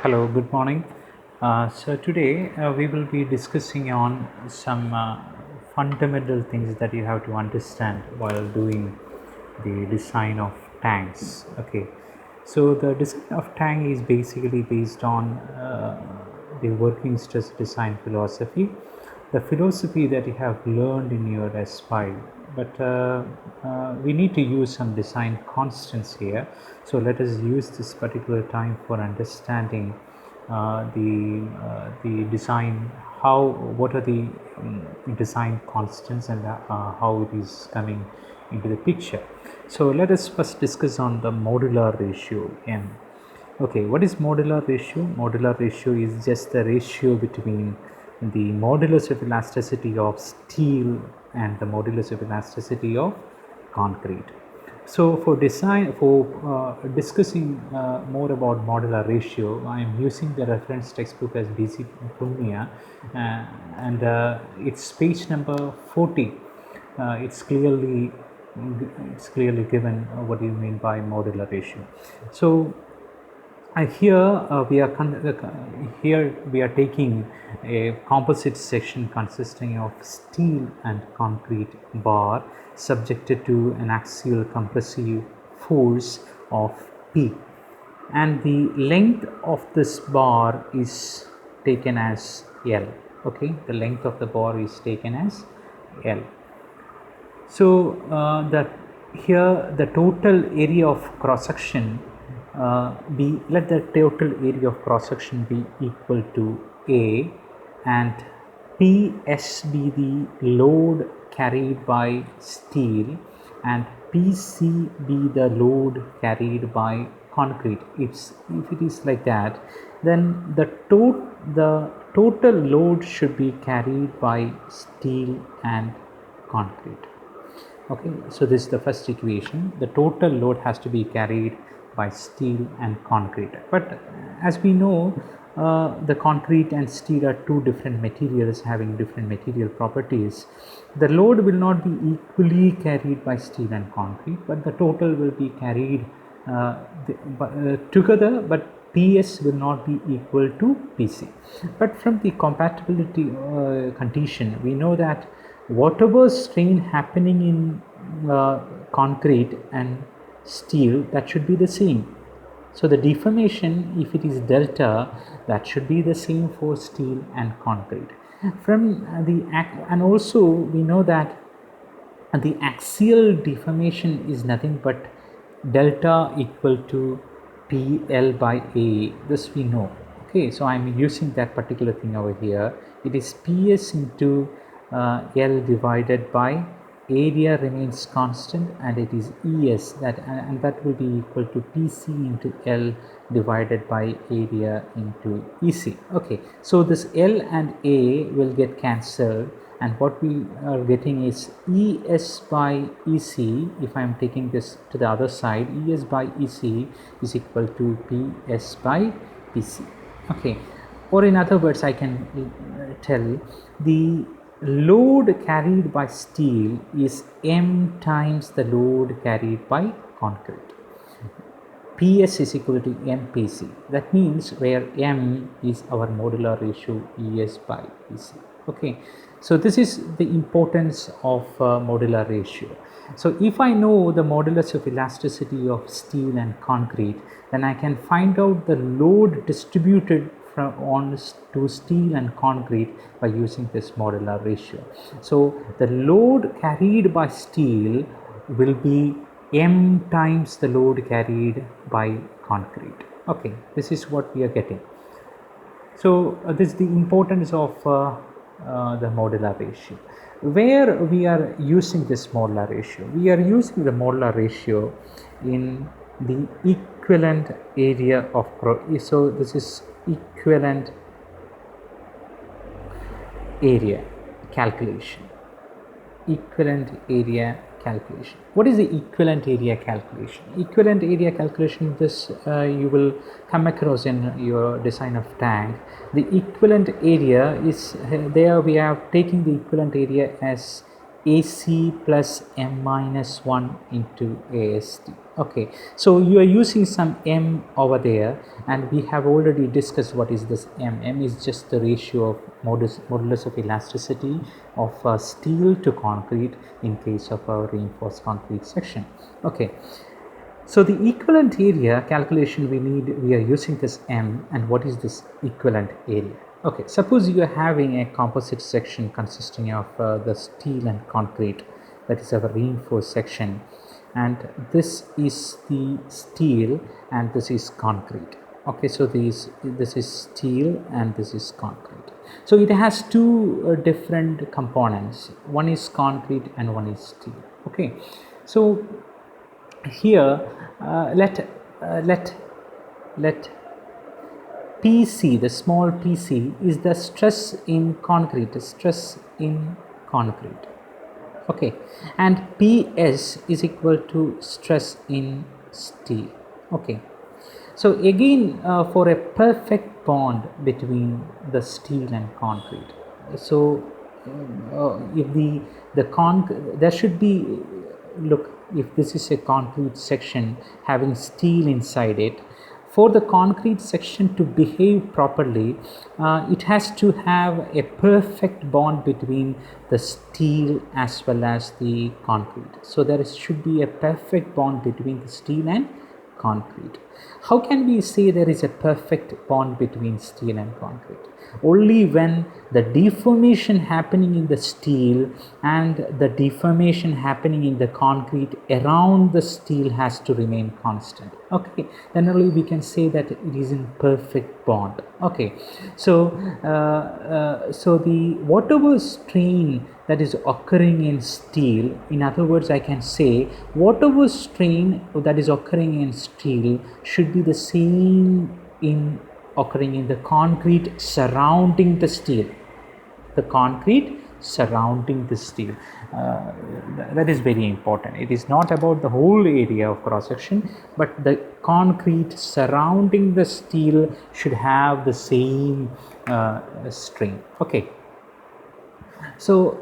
Hello, good morning. So today we will be discussing on some fundamental things that you have to understand while doing the design of tanks. Okay, so the design of tank is basically based on the working stress design philosophy, the philosophy that you have learned in your S5, but we need to use some design constants here. So let us use this particular time for understanding the design, how, what are the design constants, and how it is coming into the picture. So let us first discuss on the modular ratio M. Okay, what is modular ratio? Modular ratio is just the ratio between the modulus of elasticity of steel and the modulus of elasticity of concrete. So for design, for discussing more about modular ratio, I am using the reference textbook as BC Punya, and it's page number 40. It's clearly given what do you mean by modular ratio. So here we are taking a composite section consisting of steel and concrete bar subjected to an axial compressive force of P, and the length of this bar is taken as L. Okay, the length of the bar is taken as L. So here the total area of cross section let the total area of cross section be equal to A, and PS be the load carried by steel, and PC be the load carried by concrete. If it is like that, then the total load should be carried by steel and concrete. Okay, so this is the first equation. The total load has to be carried by steel and concrete, but as we know, the concrete and steel are two different materials having different material properties. The load will not be equally carried by steel and concrete, but the total will be carried together, but PS will not be equal to PC. But from the compatibility condition, we know that whatever strain happening in concrete and steel, that should be the same. So the deformation, if it is delta, that should be the same for steel and concrete. And also we know that the axial deformation is nothing but delta equal to PL by A. This we know. Okay, so I'm using that particular thing over here. It is PS into L divided by area remains constant, and it is ES, and that will be equal to PC into L divided by area into EC. Okay, so this L and A will get cancelled, and what we are getting is ES by EC. If I am taking this to the other side, ES by EC is equal to PS by PC. Okay, or in other words, I can tell the load carried by steel is M times the load carried by concrete. PS is equal to MPC. That means where M is our modular ratio ES by EC. Okay, so this is the importance of modular ratio. So if I know the modulus of elasticity of steel and concrete, then I can find out the load distributed to steel and concrete by using this modular ratio. So the load carried by steel will be M times the load carried by concrete. Okay, this is what we are getting. So this is the importance of the modular ratio. Where we are using this modular ratio? We are using the modular ratio in the equivalent area of so this is equivalent area calculation. Equivalent area calculation. What is the equivalent area calculation? Equivalent area calculation, this you will come across in your design of tank. The equivalent area is there we are taking the equivalent area as AC plus M minus 1 into AST. Okay, so you are using some M over there, and we have already discussed what is this M. M is just the ratio of modulus of elasticity of steel to concrete in case of a reinforced concrete section. Okay, so the equivalent area calculation we are using this M, and what is this equivalent area? Okay, suppose you are having a composite section consisting of the steel and concrete, that is our reinforced section, and this is the steel and this is concrete. Okay, so this is steel and this is concrete. So it has two different components. One is concrete and one is steel. Okay, so here let PC, the small PC, is the stress in concrete, okay, and PS is equal to stress in steel. Okay, so again for a perfect bond between the steel and concrete, so if there should be, look, if this is a concrete section having steel inside it, for the concrete section to behave properly, it has to have a perfect bond between the steel as well as the concrete. So there should be a perfect bond between the steel and concrete. How can we say there is a perfect bond between steel and concrete? Only when the deformation happening in the steel and the deformation happening in the concrete around the steel has to remain constant. Okay, then only we can say that it is in perfect bond. Okay, so so the whatever strain that is occurring in steel, in other words, I can say whatever strain that is occurring in steel should be the same in occurring in the concrete surrounding the steel. The concrete surrounding the steel, that is very important. It is not about the whole area of cross section, but the concrete surrounding the steel should have the same strain. Okay, so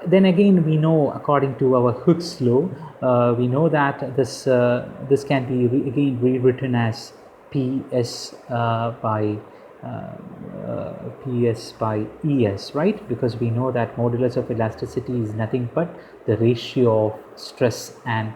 then again we know, according to our Hooke's law, we know that this can be again rewritten as PS by PS by ES, right? Because we know that modulus of elasticity is nothing but the ratio of stress and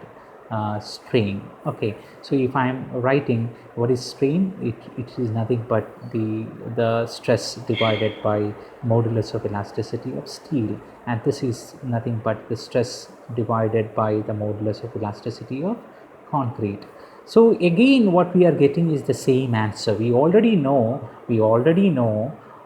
strain. Okay, so if I am writing what is strain, it is nothing but the stress divided by modulus of elasticity of steel, and this is nothing but the stress divided by the modulus of elasticity of concrete. So again what we are getting is the same answer. We already know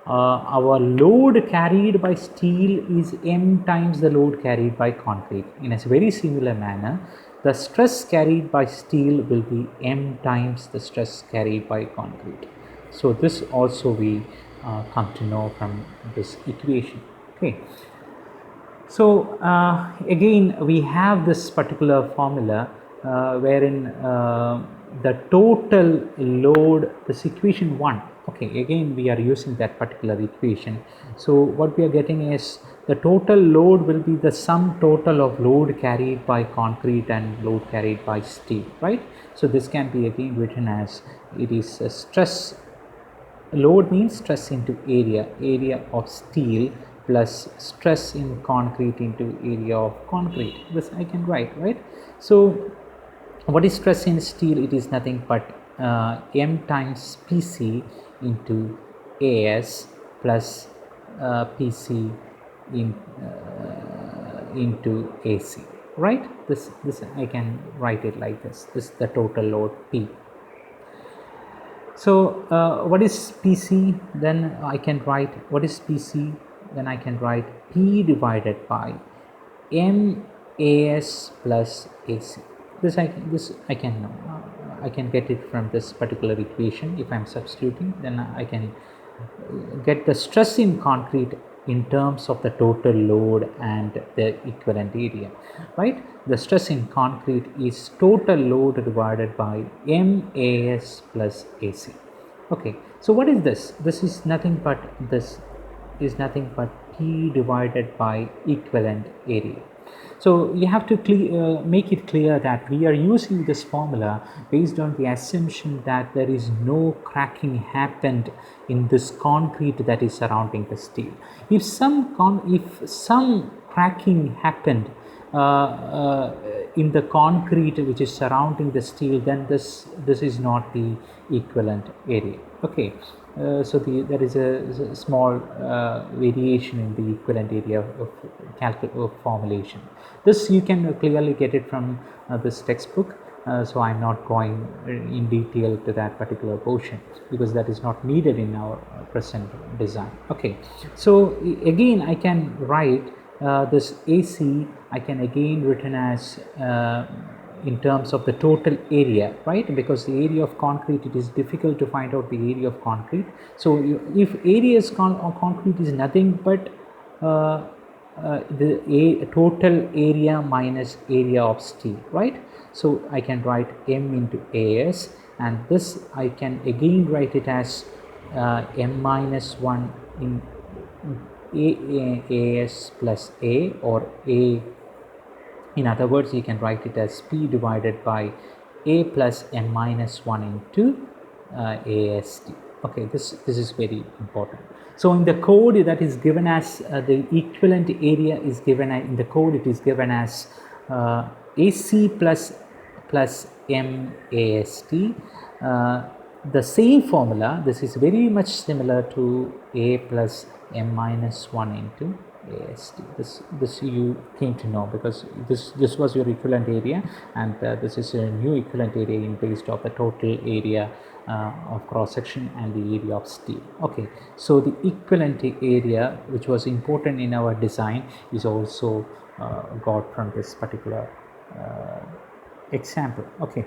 our load carried by steel is M times the load carried by concrete. In a very similar manner, the stress carried by steel will be M times the stress carried by concrete. So this also we come to know from this equation. Okay, so again we have this particular formula wherein the total load, this equation 1. Okay, again we are using that particular equation. So what we are getting is the total load will be the sum total of load carried by concrete and load carried by steel, right? So this can be again written as, it is a stress, load means stress into area of steel plus stress in concrete into area of concrete. This I can write, right? So what is stress in steel? It is nothing but M times PC into AS plus PC into AC, right? This I can write it like this. This is the total load P. So what is PC? Then I can write, what is PC? Then I can write P divided by MAS plus AC. This I can know. I can get it from this particular equation. If I am substituting, then I can get the stress in concrete in terms of the total load and the equivalent area, right? The stress in concrete is total load divided by MAS plus AC. Okay, so what is this? This is nothing but P divided by equivalent area. So you have to make it clear that we are using this formula based on the assumption that there is no cracking happened in this concrete that is surrounding the steel. If some cracking happened in the concrete which is surrounding the steel, then this is not the equivalent area. Okay, so there is a small variation in the equivalent area of formulation. This you can clearly get it from this textbook. So I'm not going in detail to that particular portion because that is not needed in our present design. Okay, so again I can write this AC I can again written as in terms of the total area, right? Because the area of concrete, it is difficult to find out the area of concrete. So if area is concrete is nothing but the total area minus area of steel, right? So I can write M into AS, and this I can again write it as M minus 1 in AS plus A, or A, in other words you can write it as P divided by A plus M minus 1 into AST. Okay, this is very important. So in the code that is given as the equivalent area is given in the code, it is given as AC plus MAST. The same formula, this is very much similar to A plus M minus 1 into AST. This you came to know because this was your equivalent area, and this is a new equivalent area in based of the total area of cross section and the area of steel. Okay, so the equivalent area which was important in our design is also got from this particular example. Okay,